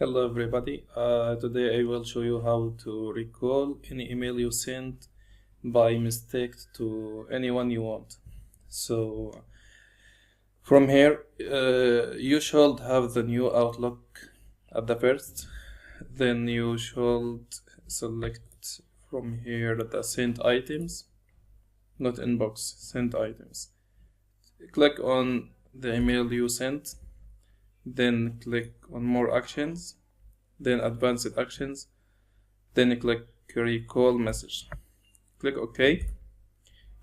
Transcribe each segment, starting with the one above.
Hello everybody. Today I will show you how to recall any email you sent by mistake to anyone you want. So from here you should have the new Outlook at the first. Then you should select from here the sent items, not inbox, sent items. Click on the email you sent. Then click on more actions, then advanced actions, then click recall message. Click OK.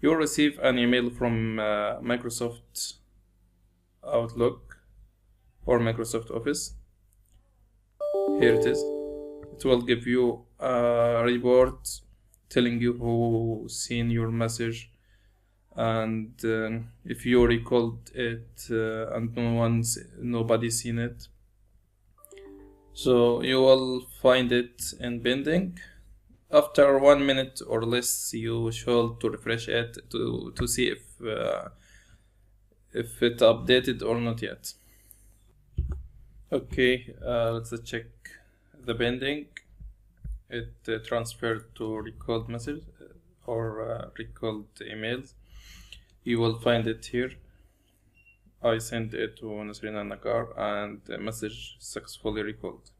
You'll receive an email from Microsoft Outlook or Microsoft Office. Here it is. It will give you a report telling you who seen your message and if you recalled it and nobody seen it. So you will find it in pending. After 1 minute or less you should to refresh it to see if it updated or not yet. Okay, let's check the pending. It transferred to recalled message or recalled emails. You will find it here. I sent it to Nasrina Nakar and the message successfully recalled.